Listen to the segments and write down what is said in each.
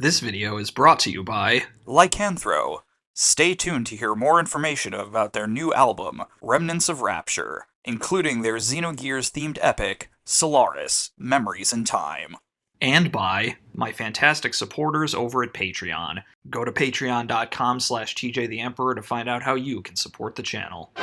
This video is brought to you by Lycanthro. Stay tuned to hear more information about their new album, Remnants of Rapture, including their Xenogears-themed epic, Solaris, Memories in Time. and by my fantastic supporters over at Patreon. Go to patreon.com/TJTheEmperor to find out how you can support the channel.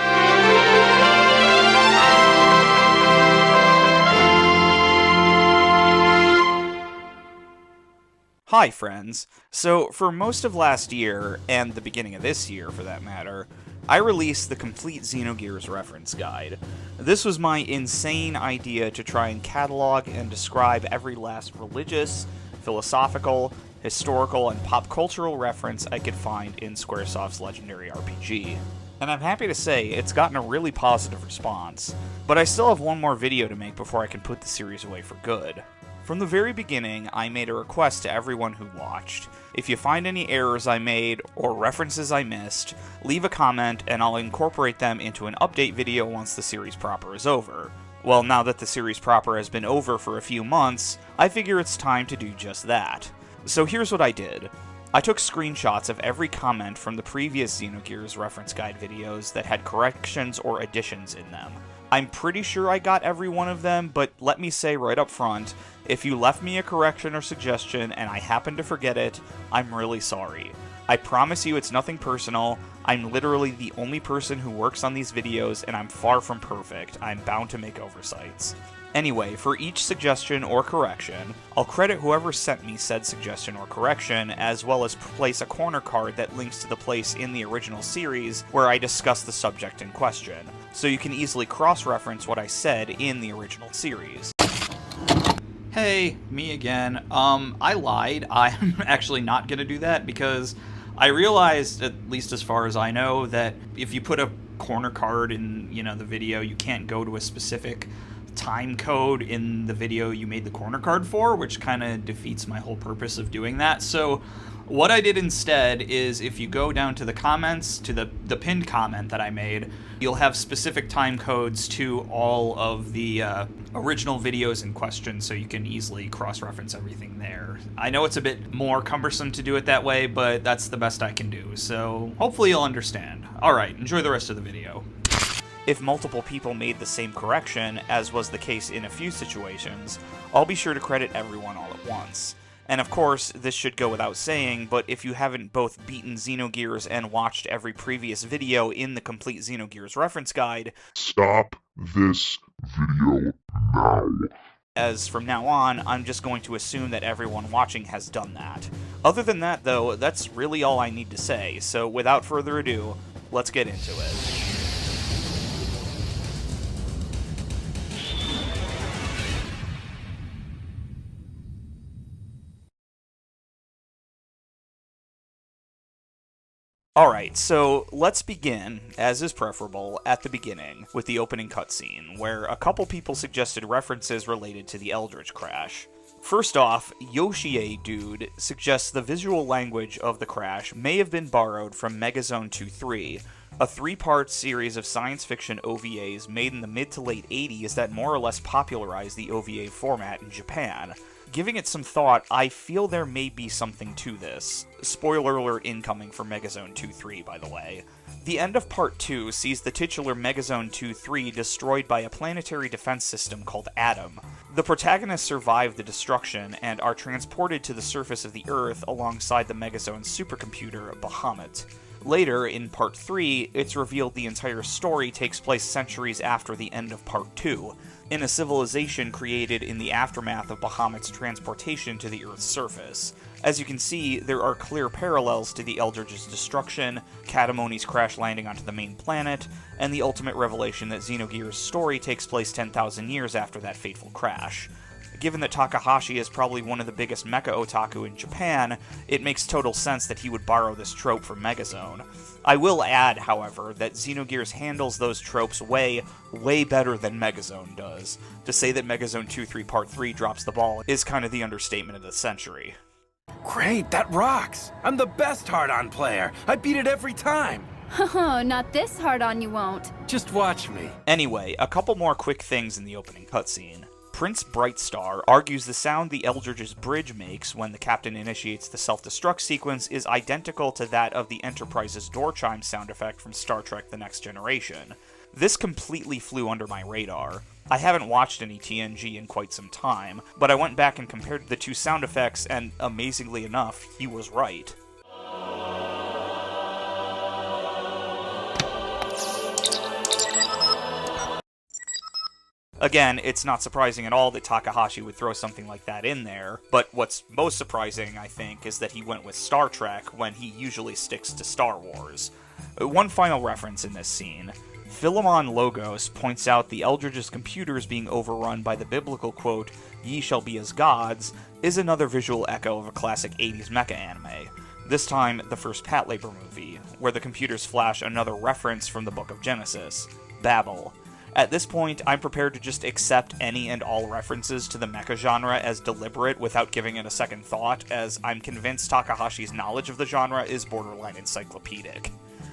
Hi friends. So, for most of last year, and the beginning of this year for that matter, I released the Complete Xenogears Reference Guide. This was my insane idea to try and catalog and describe every last religious, philosophical, historical, and pop cultural reference I could find in Squaresoft's legendary RPG. And I'm happy to say it's gotten a really positive response, but I still have one more video to make before I can put the series away for good. From the very beginning, I made a request to everyone who watched. If you find any errors I made, or references I missed, leave a comment and I'll incorporate them into an update video once the series proper is over. Well, now that the series proper has been over for a few months, I figure it's time to do just that. So here's what I did. I took screenshots of every comment from the previous Xenogears Reference Guide videos that had corrections or additions in them. I'm pretty sure I got every one of them, but let me say right up front, if you left me a correction or suggestion and I happen to forget it, I'm really sorry. I promise you it's nothing personal. I'm literally the only person who works on these videos, and I'm far from perfect. I'm bound to make oversights. Anyway, for each suggestion or correction, I'll credit whoever sent me said suggestion or correction, as well as place a corner card that links to the place in the original series where I discuss the subject in question, so you can easily cross-reference what I said in the original series. Hey, me again. I lied. I'm actually not going to do that because I realized, at least as far as I know, that if you put a corner card in, the video, you can't go to a specific time code in the video you made the corner card for, which kind of defeats my whole purpose of doing that. So what I did instead is, if you go down to the comments, to the pinned comment that I made, you'll have specific time codes to all of the original videos in question, so you can easily cross-reference everything there. I know it's a bit more cumbersome to do it that way, but that's the best I can do, so hopefully you'll understand. Alright, enjoy the rest of the video. If multiple people made the same correction, as was the case in a few situations, I'll be sure to credit everyone all at once. And of course, this should go without saying, but if you haven't both beaten Xenogears and watched every previous video in the Complete Xenogears Reference Guide, stop this video now. As from now on, I'm just going to assume that everyone watching has done that. Other than that, though, that's really all I need to say, so without further ado, let's get into it. Alright, so let's begin, as is preferable, at the beginning, with the opening cutscene, where a couple people suggested references related to the Eldritch crash. First off, Yoshie Dude suggests the visual language of the crash may have been borrowed from Megazone 2-3, a three-part series of science fiction OVAs made in the mid to late 80s that more or less popularized the OVA format in Japan. Giving it some thought, I feel there may be something to this. Spoiler alert incoming for Megazone 2-3, by the way. The end of Part 2 sees the titular Megazone 2-3 destroyed by a planetary defense system called Atom. The protagonists survive the destruction and are transported to the surface of the Earth alongside the Megazone's supercomputer, Bahamut. Later, in Part 3, it's revealed the entire story takes place centuries after the end of Part 2, in a civilization created in the aftermath of Bahamut's transportation to the Earth's surface. As you can see, there are clear parallels to the Eldritch's destruction, Katamoni's crash landing onto the main planet, and the ultimate revelation that Xenogears' story takes place 10,000 years after that fateful crash. Given that Takahashi is probably one of the biggest mecha otaku in Japan, it makes total sense that he would borrow this trope from Megazone. I will add, however, that Xenogears handles those tropes way better than Megazone does. To say that Megazone 2-3 Part 3 drops the ball is kind of the understatement of the century. Great, that rocks! I'm the best hard-on player! I beat it every time! Oh, not this hard on you won't. Just watch me. Anyway, a couple more quick things in the opening cutscene. Prince Brightstar argues the sound the Eldridge's bridge makes when the captain initiates the self-destruct sequence is identical to that of the Enterprise's door chime sound effect from Star Trek The Next Generation. This completely flew under my radar. I haven't watched any TNG in quite some time, but I went back and compared the two sound effects, and amazingly enough, he was right. Again, it's not surprising at all that Takahashi would throw something like that in there, but what's most surprising, I think, is that he went with Star Trek when he usually sticks to Star Wars. One final reference in this scene. Philemon Logos points out the Eldridge's computers being overrun by the biblical quote, "Ye shall be as gods," is another visual echo of a classic 80s mecha anime. This time, the first Patlabor movie, where the computers flash another reference from the Book of Genesis, Babel. At this point, I'm prepared to just accept any and all references to the mecha genre as deliberate without giving it a second thought, as I'm convinced Takahashi's knowledge of the genre is borderline encyclopedic.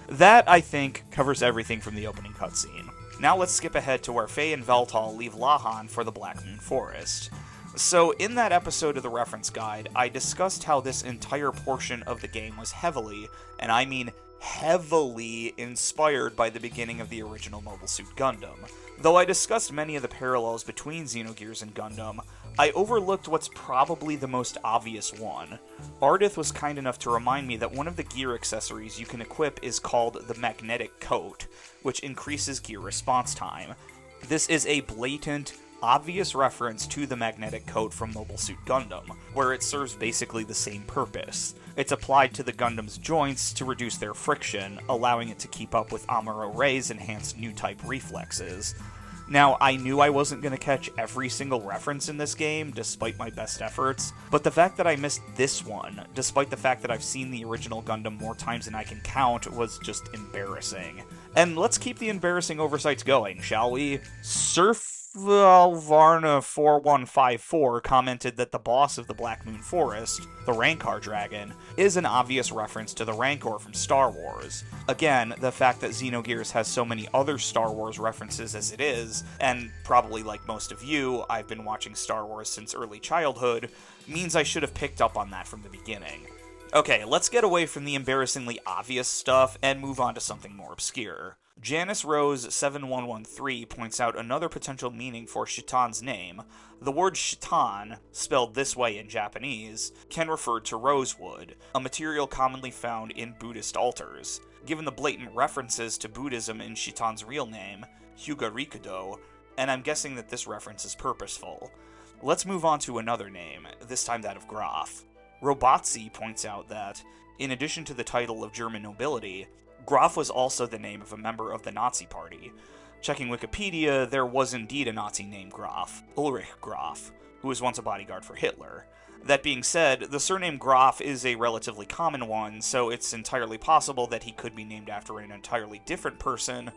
That, I think, covers everything from the opening cutscene. Now let's skip ahead to where Faye and Veltal leave Lahan for the Black Moon Forest. So, in that episode of the reference guide, I discussed how this entire portion of the game was heavily, and I mean heavily, inspired by the beginning of the original Mobile Suit Gundam. Though I discussed many of the parallels between Xenogears and Gundam, I overlooked what's probably the most obvious one. Ardith was kind enough to remind me that one of the gear accessories you can equip is called the Magnetic Coat, which increases gear response time. This is a blatant, obvious reference to the Magnetic Coat from Mobile Suit Gundam, where it serves basically the same purpose. It's applied to the Gundam's joints to reduce their friction, allowing it to keep up with Amuro Ray's enhanced new-type reflexes. Now, I knew I wasn't going to catch every single reference in this game, despite my best efforts, but the fact that I missed this one, despite the fact that I've seen the original Gundam more times than I can count, was just embarrassing. And let's keep the embarrassing oversights going, shall we? Varna4154 commented that the boss of the Black Moon Forest, the Rancar Dragon, is an obvious reference to the Rancor from Star Wars. Again, the fact that Xenogears has so many other Star Wars references as it is, and probably like most of you, I've been watching Star Wars since early childhood, means I should have picked up on that from the beginning. Okay, let's get away from the embarrassingly obvious stuff and move on to something more obscure. Janice Rose 7113 points out another potential meaning for Citan's name. The word Citan, spelled this way in Japanese, can refer to rosewood, a material commonly found in Buddhist altars. Given the blatant references to Buddhism in Citan's real name, Hyuga Rikudo, and I'm guessing that this reference is purposeful. Let's move on to another name, this time that of Grahf. Robatzi points out that, in addition to the title of German nobility, Grahf was also the name of a member of the Nazi Party. Checking Wikipedia, there was indeed a Nazi named Grahf, Ulrich Grahf, who was once a bodyguard for Hitler. That being said, the surname Grahf is a relatively common one, so it's entirely possible that he could be named after an entirely different person,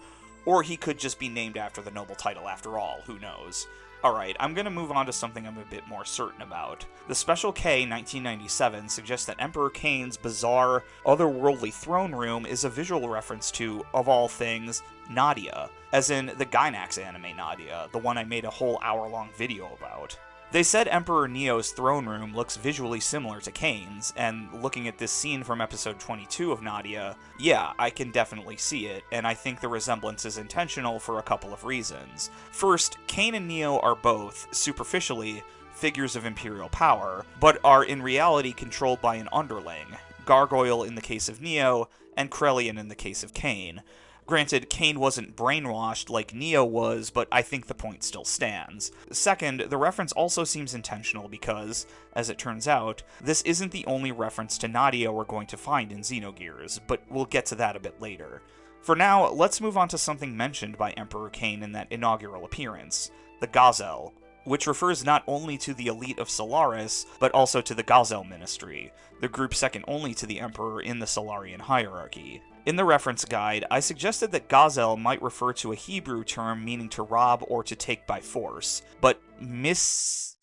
or he could just be named after the noble title after all, who knows. Alright, I'm going to move on to something I'm a bit more certain about. The Special K 1997 suggests that Emperor Cain's bizarre, otherworldly throne room is a visual reference to, of all things, Nadia, as in the Gainax anime Nadia, the one I made a whole hour-long video about. They said Emperor Neo's throne room looks visually similar to Cain's, and looking at this scene from episode 22 of Nadia, yeah, I can definitely see it, and I think the resemblance is intentional for a couple of reasons. First, Cain and Neo are both, superficially, figures of imperial power, but are in reality controlled by an underling, Gargoyle in the case of Neo, and Krelian in the case of Cain. Granted, Cain wasn't brainwashed like Neo was, but I think the point still stands. Second, the reference also seems intentional because, as it turns out, this isn't the only reference to Nadia we're going to find in Xenogears, but we'll get to that a bit later. For now, let's move on to something mentioned by Emperor Cain in that inaugural appearance, the Gazel, which refers not only to the elite of Solaris, but also to the Gazel Ministry, the group second only to the Emperor in the Solarian hierarchy. In the reference guide, I suggested that Gazel might refer to a Hebrew term meaning to rob or to take by force, but Miss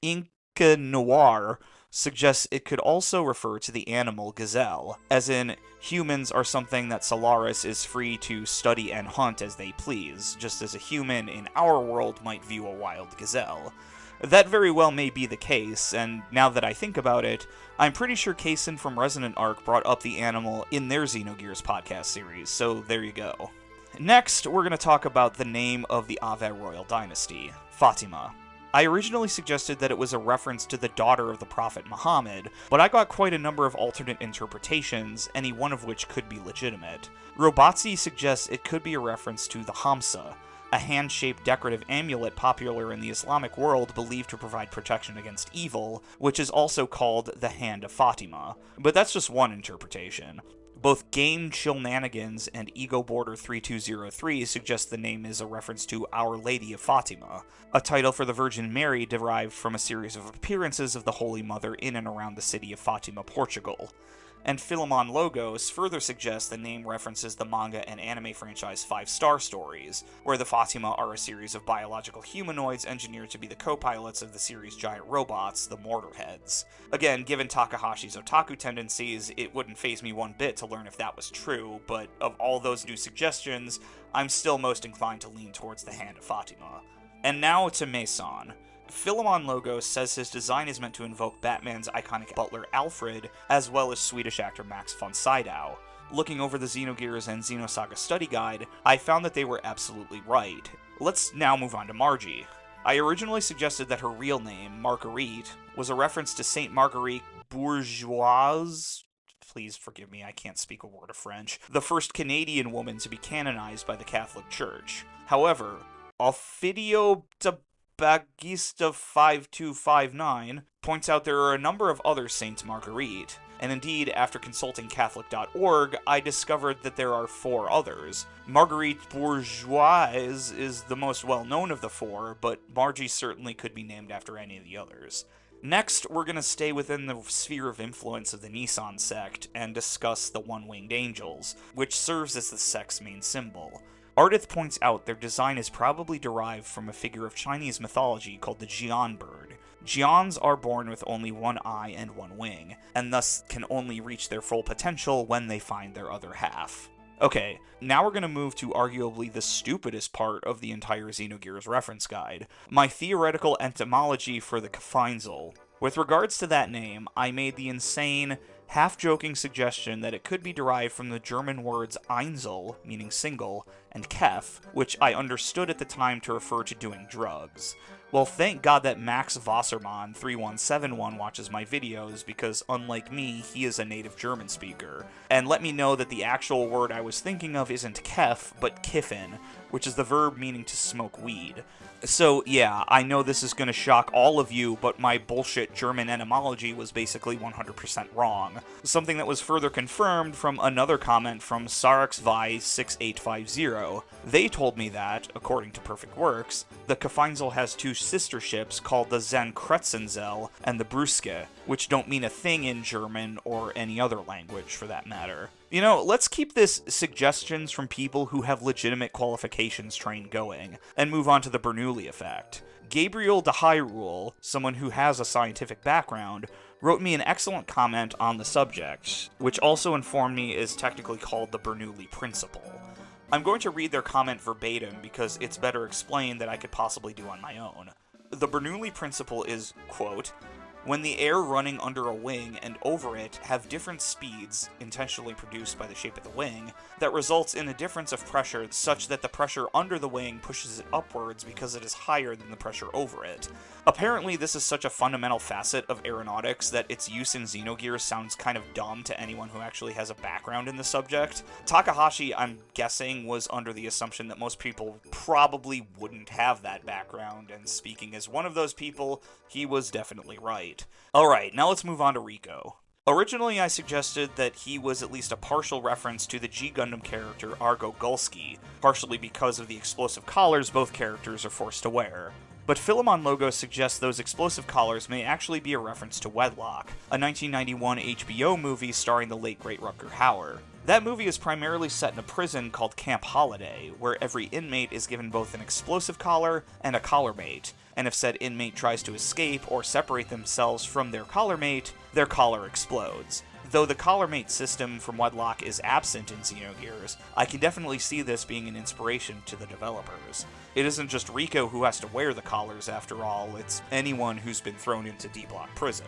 Inca Noir suggests it could also refer to the animal Gazel, as in, humans are something that Solaris is free to study and hunt as they please, just as a human in our world might view a wild gazelle. That very well may be the case, and now that I think about it, I'm pretty sure Cain from Resonant Arc brought up the animal in their Xenogears podcast series, so there you go. Next, we're going to talk about the name of the Ave royal dynasty, Fatima. I originally suggested that it was a reference to the daughter of the Prophet Muhammad, but I got quite a number of alternate interpretations, any one of which could be legitimate. Robatzi suggests it could be a reference to the Hamsa, a hand-shaped decorative amulet popular in the Islamic world believed to provide protection against evil, which is also called the Hand of Fatima. But that's just one interpretation. Both Game Chillnanigans and Ego Border 3203 suggest the name is a reference to Our Lady of Fatima, a title for the Virgin Mary derived from a series of appearances of the Holy Mother in and around the city of Fatima, Portugal. And Philemon Logos further suggests the name references the manga and anime franchise 5 Star Stories, where the Fatima are a series of biological humanoids engineered to be the co-pilots of the series' giant robots, the Mortarheads. Again, given Takahashi's otaku tendencies, it wouldn't faze me one bit to learn if that was true, but of all those new suggestions, I'm still most inclined to lean towards the Hand of Fatima. And now to Maison. Philemon Logos says his design is meant to invoke Batman's iconic butler Alfred, as well as Swedish actor Max von Sydow. Looking over the Xenogears and Xenosaga study guide, I found that they were absolutely right. Let's now move on to Margie. I originally suggested that her real name, Marguerite, was a reference to Saint Marguerite Bourgeoise. Please forgive me, I can't speak a word of French. The first Canadian woman to be canonized by the Catholic Church. However, Ofidio Bagista 5259 points out there are a number of other Saints Marguerite, and indeed, after consulting Catholic.org, I discovered that there are 4 others. Marguerite Bourgeoise is the most well-known of the 4, but Margie certainly could be named after any of the others. Next, we're going to stay within the sphere of influence of the Nissan sect and discuss the One-Winged Angels, which serves as the sect's main symbol. Ardith points out their design is probably derived from a figure of Chinese mythology called the Jian bird. Jians are born with only one eye and one wing, and thus can only reach their full potential when they find their other half. Okay, now we're going to move to arguably the stupidest part of the entire Xenogears reference guide, my theoretical etymology for the Kefeinzel. With regards to that name, I made the insane, half-joking suggestion that it could be derived from the German words Einzel, meaning single, and Kef, which I understood at the time to refer to doing drugs. Well, thank God that Max Wassermann 3171 watches my videos, because unlike me, he is a native German speaker. And let me know that the actual word I was thinking of isn't Kef, but Kiffen, which is the verb meaning to smoke weed. So yeah, I know this is going to shock all of you, but my bullshit German etymology was basically 100% wrong. Something that was further confirmed from another comment from SarxVi6850. They told me that, according to Perfect Works, the Kefeinzel has 2 sister ships called the Zankreuzensel and the Bruske, which don't mean a thing in German or any other language for that matter. You know, let's keep this suggestions from people who have legitimate qualifications train going, and move on to the Bernoulli Effect. Gabriel de Hyrule, someone who has a scientific background, wrote me an excellent comment on the subject, which also informed me is technically called the Bernoulli Principle. I'm going to read their comment verbatim because it's better explained than I could possibly do on my own. The Bernoulli Principle is, quote, when the air running under a wing and over it have different speeds, intentionally produced by the shape of the wing, that results in a difference of pressure such that the pressure under the wing pushes it upwards because it is higher than the pressure over it. Apparently, this is such a fundamental facet of aeronautics that its use in Xenogears sounds kind of dumb to anyone who actually has a background in the subject. Takahashi, I'm guessing, was under the assumption that most people probably wouldn't have that background, and speaking as one of those people, he was definitely right. Alright, now let's move on to Rico. Originally, I suggested that he was at least a partial reference to the G Gundam character Argo Gulski, partially because of the explosive collars both characters are forced to wear. But Philemon Logo suggests those explosive collars may actually be a reference to Wedlock, a 1991 HBO movie starring the late great Rutger Hauer. That movie is primarily set in a prison called Camp Holiday, where every inmate is given both an explosive collar and a collar mate, and if said inmate tries to escape or separate themselves from their collar mate, their collar explodes. Though the collar mate system from Wedlock is absent in Xenogears, I can definitely see this being an inspiration to the developers. It isn't just Rico who has to wear the collars after all, it's anyone who's been thrown into D-Block prison.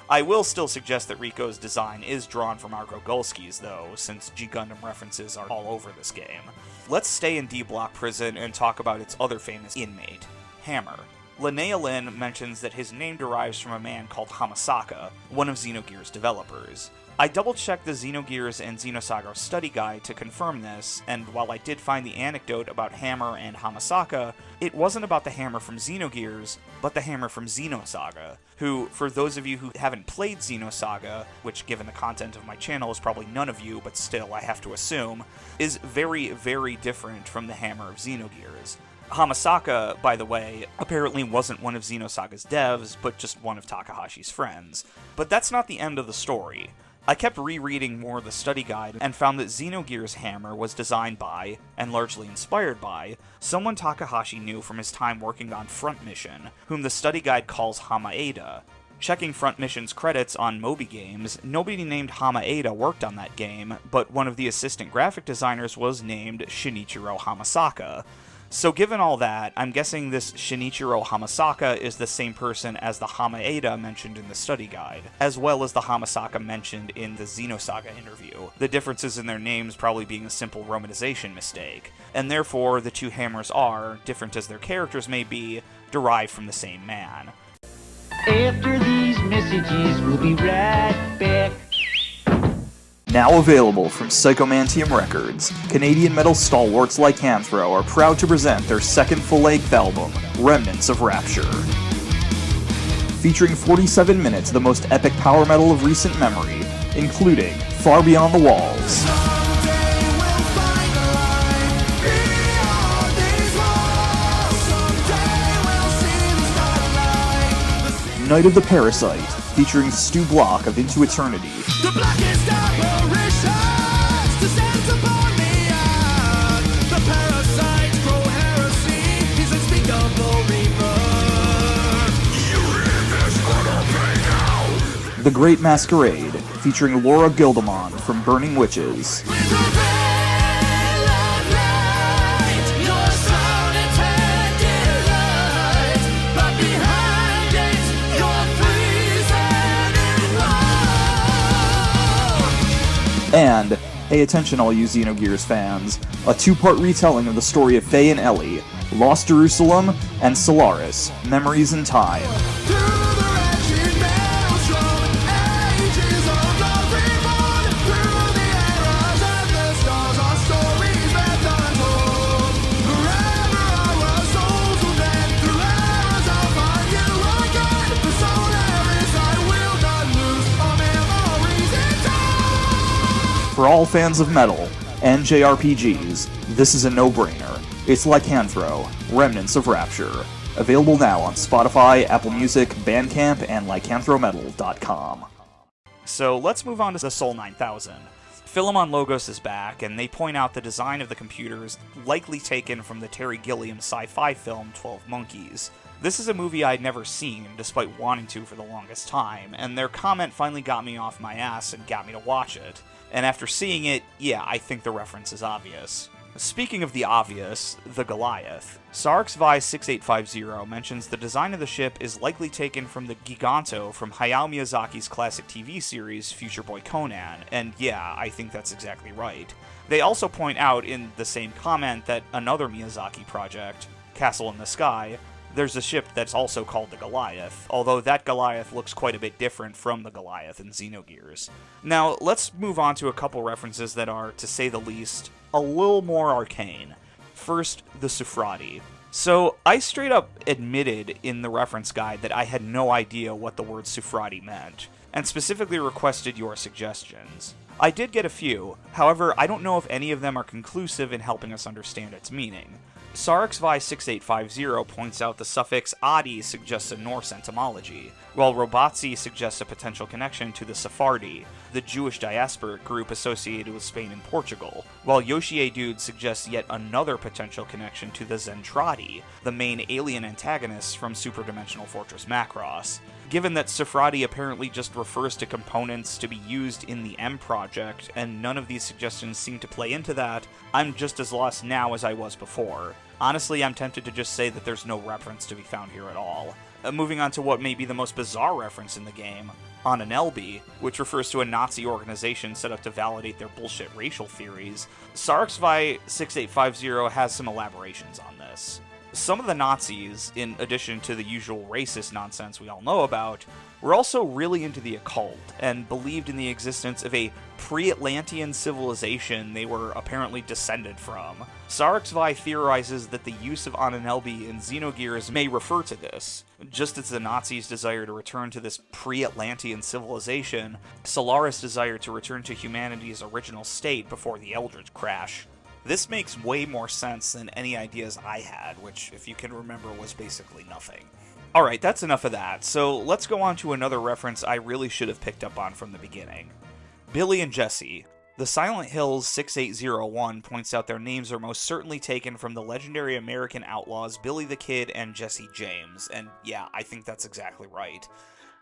I will still suggest that Rico's design is drawn from Argo Golski's though, since G-Gundam references are all over this game. Let's stay in D-Block prison and talk about its other famous inmate, Hammer. Linnea Lin mentions that his name derives from a man called Hamasaka, one of Xenogears' developers. I double-checked the Xenogears and Xenosaga study guide to confirm this, and while I did find the anecdote about Hammer and Hamasaka, it wasn't about the Hammer from Xenogears, but the Hammer from Xenosaga, who, for those of you who haven't played Xenosaga, which given the content of my channel is probably none of you, but still I have to assume, is very, very different from the Hammer of Xenogears. Hamasaka, by the way, apparently wasn't one of Xenosaga's devs, but just one of Takahashi's friends. But that's not the end of the story. I kept rereading more of the study guide and found that Xenogears' hammer was designed by, and largely inspired by, someone Takahashi knew from his time working on Front Mission, whom the study guide calls Hamaeda. Checking Front Mission's credits on Moby Games, nobody named Hamaeda worked on that game, but one of the assistant graphic designers was named Shinichiro Hamasaka. So given all that, I'm guessing this Shinichiro Hamasaka is the same person as the Hamaeda mentioned in the study guide, as well as the Hamasaka mentioned in the Xenosaga interview, the differences in their names probably being a simple romanization mistake, and therefore the two hammers are, different as their characters may be, derived from the same man. After these messages, we'll be right back. Now available from Psychomantium Records, Canadian metal stalwarts Lycanthro are proud to present their second full-length album, Remnants of Rapture. Featuring 47 minutes of the most epic power metal of recent memory, including Far Beyond the Walls, Night of the Parasite, featuring Stu Block of Into Eternity, The blackest apparitions descends upon me, and the parasites grow heresy, his unspeakable rebirth. You hear this little pain now? The Great Masquerade, featuring Laura Gildemon from Burning Witches, With a veil of light, your sound intended light, but behind it, you're freezing in love. and, hey attention all you Xenogears fans, a two-part retelling of the story of Faye and Elly, Lost Jerusalem, and Solaris, Memories in Time. Through the wretched maelstrom, ages of love reborn. Through the eras and the stars, our stories left untold. Forever our souls will mend. Through eras I'll find you again. The Solaris I will not lose. Our memories in time. For all fans of metal and JRPGs, this is a no-brainer. It's Lycanthro, Remnants of Rapture. Available now on Spotify, Apple Music, Bandcamp, and lycanthrometal.com. So let's move on to the Sol 9000. Philemon Logos is back, and they point out the design of the computer is likely taken from the Terry Gilliam sci-fi film 12 Monkeys. This is a movie I'd never seen, despite wanting to for the longest time, and their comment finally got me off my ass and got me to watch it. And after seeing it, yeah, I think the reference is obvious. Speaking of the obvious, the Goliath, SarxVi 6850 mentions the design of the ship is likely taken from the Giganto from Hayao Miyazaki's classic TV series Future Boy Conan, and yeah, I think that's exactly right. They also point out in the same comment that another Miyazaki project, Castle in the Sky, there's a ship that's also called the Goliath, although that Goliath looks quite a bit different from the Goliath in Xenogears. Now, let's move on to a couple references that are, to say the least, a little more arcane. First, the Sufradi. So, I straight up admitted in the reference guide that I had no idea what the word Sufradi meant, and specifically requested your suggestions. I did get a few, however, I don't know if any of them are conclusive in helping us understand its meaning. SarxVi6850 points out the suffix Adi suggests a Norse etymology, while Robatzi suggests a potential connection to the Sufradi, the Jewish diasporic group associated with Spain and Portugal, while Yoshie Dude suggests yet another potential connection to the Zentradi, the main alien antagonists from Superdimensional Fortress Macross. Given that Sufradi apparently just refers to components to be used in the M project, and none of these suggestions seem to play into that, I'm just as lost now as I was before. Honestly, I'm tempted to just say that there's no reference to be found here at all. Moving on to what may be the most bizarre reference in the game, Anonelbe, which refers to a Nazi organization set up to validate their bullshit racial theories. SarxVi6850 has some elaborations on this. Some of the Nazis, in addition to the usual racist nonsense we all know about, were also really into the occult, and believed in the existence of a pre-Atlantean civilization they were apparently descended from. SarxVi theorizes that the use of Anonelbe in Xenogears may refer to this. Just as the Nazis' desire to return to this pre-Atlantean civilization, Solaris' desire to return to humanity's original state before the Eldritch crash. This makes way more sense than any ideas I had, which, if you can remember, was basically nothing. Alright, that's enough of that, so let's go on to another reference I really should have picked up on from the beginning. Billy and Jessie. The Silent Hills 6801 points out their names are most certainly taken from the legendary American outlaws Billy the Kid and Jesse James, and yeah, I think that's exactly right.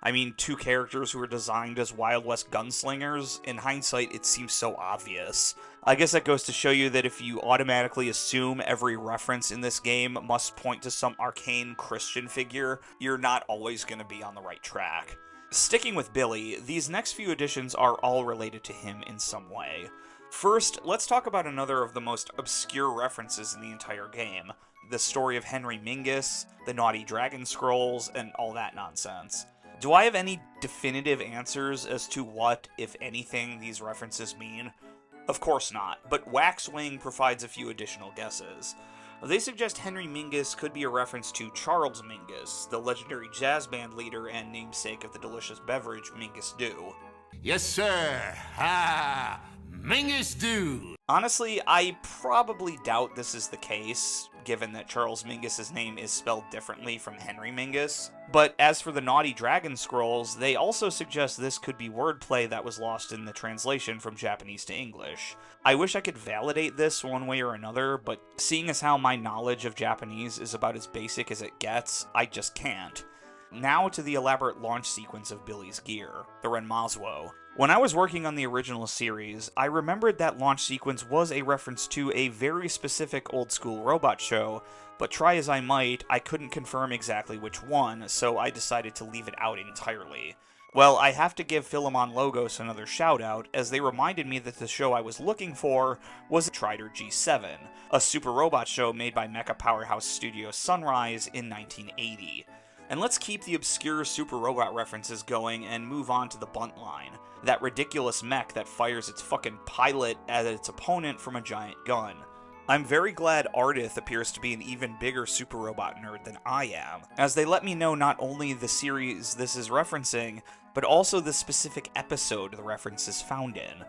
I mean, two characters who were designed as Wild West gunslingers, in hindsight it seems so obvious. I guess that goes to show you that if you automatically assume every reference in this game must point to some arcane Christian figure, you're not always going to be on the right track. Sticking with Billy, these next few additions are all related to him in some way. First, let's talk about another of the most obscure references in the entire game, the story of Henry Mingas, the Naughty Dragon Scrolls, and all that nonsense. Do I have any definitive answers as to what, if anything, these references mean? Of course not, but Waxwing provides a few additional guesses. They suggest Henry Mingas could be a reference to Charles Mingus, the legendary jazz band leader and namesake of the delicious beverage Mingus Dew. Yes, sir. Ha! Mingus Dew. Honestly, I probably doubt this is the case, given that Charles Mingus' name is spelled differently from Henry Mingus. But as for the Naughty Dragon Scrolls, they also suggest this could be wordplay that was lost in the translation from Japanese to English. I wish I could validate this one way or another, but seeing as how my knowledge of Japanese is about as basic as it gets, I just can't. Now to the elaborate launch sequence of Billy's gear, the Renmazuo. When I was working on the original series, I remembered that launch sequence was a reference to a very specific old-school robot show, but try as I might, I couldn't confirm exactly which one, so I decided to leave it out entirely. Well, I have to give Philemon Logos another shout-out, as they reminded me that the show I was looking for was Trider G7, a super robot show made by mecha powerhouse studio Sunrise in 1980. And let's keep the obscure super robot references going and move on to the Buntline, that ridiculous mech that fires its fucking pilot at its opponent from a giant gun. I'm very glad Ardith appears to be an even bigger super robot nerd than I am, as they let me know not only the series this is referencing, but also the specific episode the reference is found in.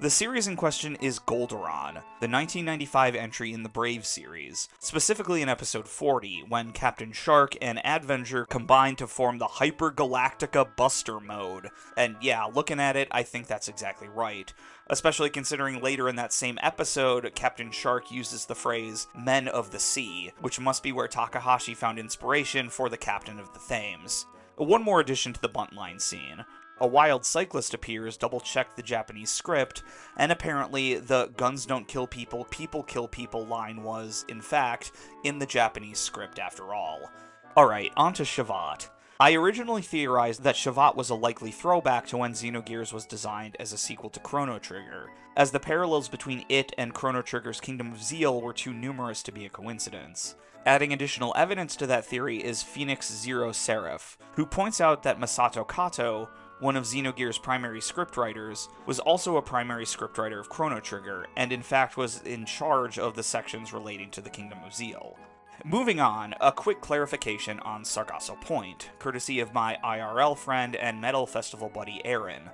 The series in question is Golderon, the 1995 entry in the Brave series, specifically in episode 40, when Captain Shark and Adventure combine to form the Hyper Galactica Buster mode. And yeah, looking at it, I think that's exactly right. Especially considering later in that same episode, Captain Shark uses the phrase, Men of the Sea, which must be where Takahashi found inspiration for the Captain of the Thames. One more addition to the Buntline scene. A wild cyclist appears, double-check the Japanese script, and apparently the guns don't kill people, people kill people line was, in fact, in the Japanese script after all. Alright, on to Shevat. I originally theorized that Shevat was a likely throwback to when Xenogears was designed as a sequel to Chrono Trigger, as the parallels between it and Chrono Trigger's Kingdom of Zeal were too numerous to be a coincidence. Adding additional evidence to that theory is Phoenix Zero Seraph, who points out that Masato Kato, one of Xenogears' primary scriptwriters, was also a primary scriptwriter of Chrono Trigger, and in fact was in charge of the sections relating to the Kingdom of Zeal. Moving on, a quick clarification on Sargasso Point, courtesy of my IRL friend and Metal Festival buddy Aaron.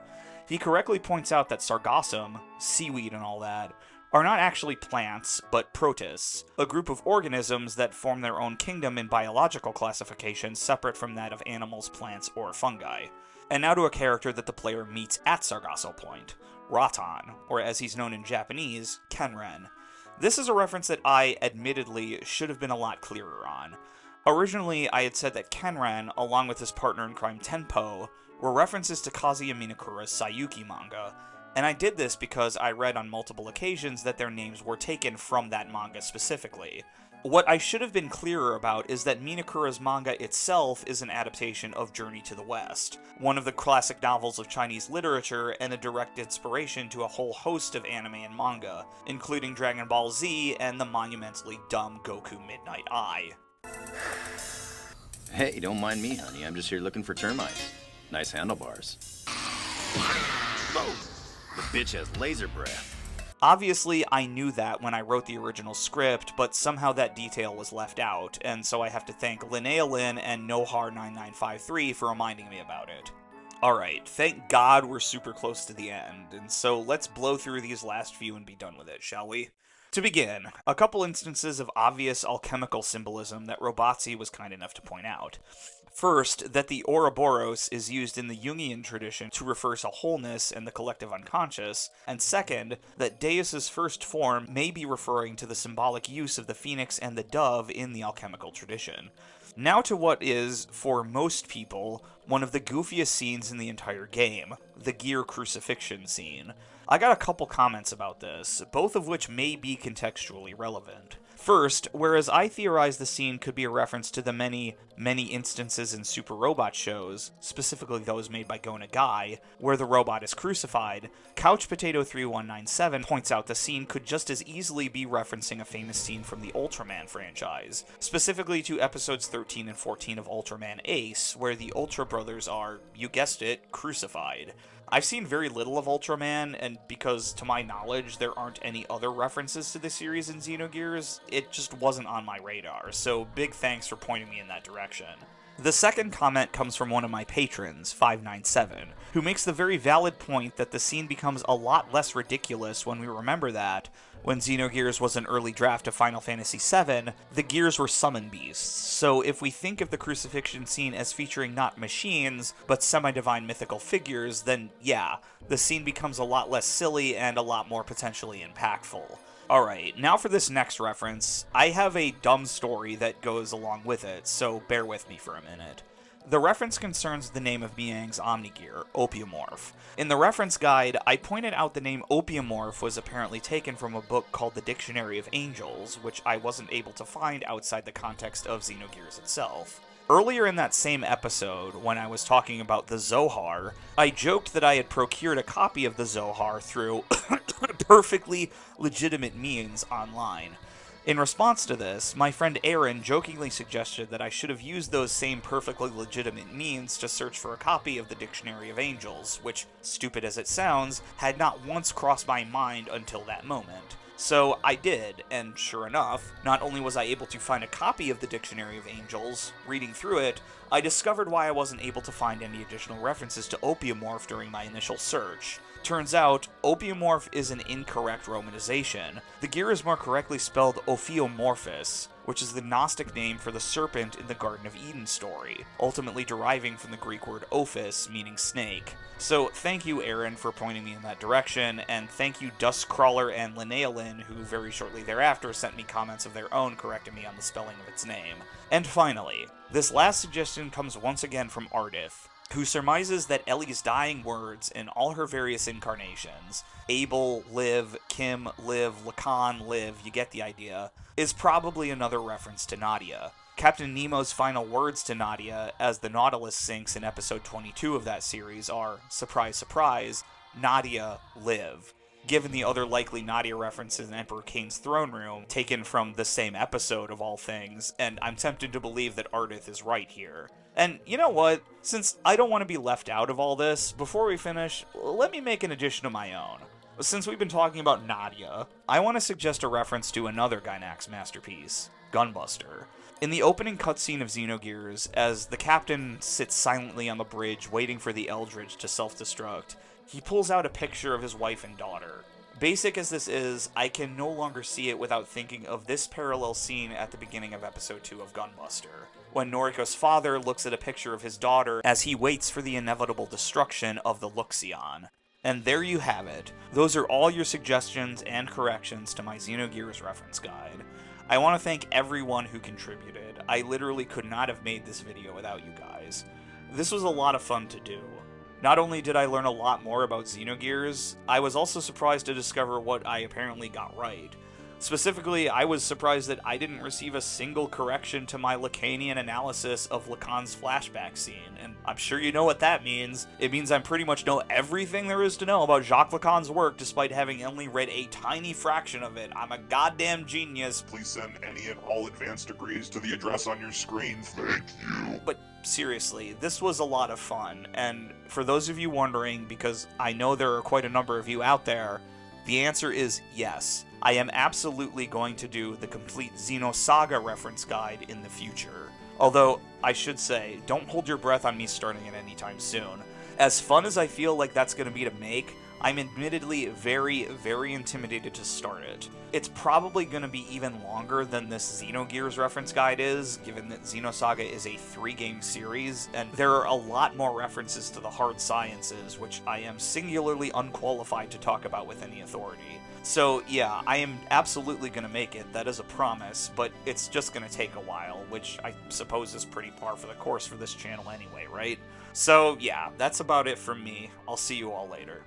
He correctly points out that sargassum, seaweed and all that, are not actually plants, but protists, a group of organisms that form their own kingdom in biological classification separate from that of animals, plants, or fungi. And now to a character that the player meets at Sargasso Point, Rattan, or as he's known in Japanese, Kenren. This is a reference that I, admittedly, should have been a lot clearer on. Originally, I had said that Kenren, along with his partner in crime Tenpo, were references to Kazuya Minakura's Sayuki manga, and I did this because I read on multiple occasions that their names were taken from that manga specifically. What I should have been clearer about is that Minakura's manga itself is an adaptation of Journey to the West, one of the classic novels of Chinese literature and a direct inspiration to a whole host of anime and manga, including Dragon Ball Z and the monumentally dumb Goku Midnight Eye. Hey, don't mind me, honey. I'm just here looking for termites. Nice handlebars. The bitch has laser breath. Obviously, I knew that when I wrote the original script, but somehow that detail was left out, and so I have to thank Linnea Lin and Nohar9953 for reminding me about it. Alright, thank God we're super close to the end, and so let's blow through these last few and be done with it, shall we? To begin, a couple instances of obvious alchemical symbolism that Robatzi was kind enough to point out. First, that the Ouroboros is used in the Jungian tradition to refer to wholeness and the collective unconscious, and second, that Deus's first form may be referring to the symbolic use of the phoenix and the dove in the alchemical tradition. Now to what is, for most people, one of the goofiest scenes in the entire game, the gear crucifixion scene. I got a couple comments about this, both of which may be contextually relevant. First, whereas I theorized the scene could be a reference to the many instances in Super Robot shows, specifically those made by Go Nagai, where the robot is crucified, Couch Potato 3197 points out the scene could just as easily be referencing a famous scene from the Ultraman franchise, specifically to episodes 13 and 14 of Ultraman Ace, where the Ultra Brothers are, you guessed it, crucified. I've seen very little of Ultraman, and because, to my knowledge, there aren't any other references to the series in Xenogears, it just wasn't on my radar, so big thanks for pointing me in that direction. The second comment comes from one of my patrons, 597, who makes the very valid point that the scene becomes a lot less ridiculous when we remember that, when Xenogears was an early draft of Final Fantasy VII, the gears were summon beasts, so if we think of the crucifixion scene as featuring not machines, but semi-divine mythical figures, then yeah, the scene becomes a lot less silly and a lot more potentially impactful. Alright, now for this next reference, I have a dumb story that goes along with it, so bear with me for a minute. The reference concerns the name of Miang's Omnigear, Opiomorph. In the reference guide, I pointed out the name Opiomorph was apparently taken from a book called the Dictionary of Angels, which I wasn't able to find outside the context of Xenogears itself. Earlier in that same episode, when I was talking about the Zohar, I joked that I had procured a copy of the Zohar through perfectly legitimate means online. In response to this, my friend Aaron jokingly suggested that I should have used those same perfectly legitimate means to search for a copy of the Dictionary of Angels, which, stupid as it sounds, had not once crossed my mind until that moment. So I did, and sure enough, not only was I able to find a copy of the Dictionary of Angels, reading through it, I discovered why I wasn't able to find any additional references to Opiomorph during my initial search. Turns out, Opiomorph is an incorrect romanization. The gear is more correctly spelled Ophiomorphus, which is the Gnostic name for the serpent in the Garden of Eden story, ultimately deriving from the Greek word ophis, meaning snake. So thank you, Aaron, for pointing me in that direction, and thank you Duskcrawler and Linnea Lin, who very shortly thereafter sent me comments of their own correcting me on the spelling of its name. And finally, this last suggestion comes once again from Ardith, who surmises that Elly's dying words in all her various incarnations, Abel, live, Kim, live, Lacan, live, you get the idea, is probably another reference to Nadia. Captain Nemo's final words to Nadia, as the Nautilus sinks in episode 22 of that series, are, surprise, surprise, Nadia, live. Given the other likely Nadia references in Emperor Cain's throne room, taken from the same episode of all things, and I'm tempted to believe that Ardith is right here. And you know what? Since I don't want to be left out of all this, before we finish, let me make an addition of my own. Since we've been talking about Nadia, I want to suggest a reference to another Gainax masterpiece, Gunbuster. In the opening cutscene of Xenogears, as the captain sits silently on the bridge waiting for the Eldridge to self-destruct, he pulls out a picture of his wife and daughter. Basic as this is, I can no longer see it without thinking of this parallel scene at the beginning of episode 2 of Gunbuster, when Noriko's father looks at a picture of his daughter as he waits for the inevitable destruction of the Luxion. And there you have it. Those are all your suggestions and corrections to my Xenogears reference guide. I want to thank everyone who contributed. I literally could not have made this video without you guys. This was a lot of fun to do. Not only did I learn a lot more about Xenogears, I was also surprised to discover what I apparently got right. Specifically, I was surprised that I didn't receive a single correction to my Lacanian analysis of Lacan's flashback scene, and I'm sure you know what that means. It means I pretty much know everything there is to know about Jacques Lacan's work despite having only read a tiny fraction of it. I'm a goddamn genius. Please send any and all advanced degrees to the address on your screen. Thank you. But seriously, this was a lot of fun, and for those of you wondering, because I know there are quite a number of you out there, the answer is yes. I am absolutely going to do the Complete Xenosaga reference guide in the future. Although, I should say, don't hold your breath on me starting it anytime soon. As fun as I feel like that's going to be to make, I'm admittedly very, very intimidated to start it. It's probably going to be even longer than this Xenogears reference guide is, given that Xenosaga is a 3-game series, and there are a lot more references to the hard sciences, which I am singularly unqualified to talk about with any authority. So yeah, I am absolutely going to make it, that is a promise, but it's just going to take a while, which I suppose is pretty par for the course for this channel anyway, right? So yeah, that's about it from me. I'll see you all later.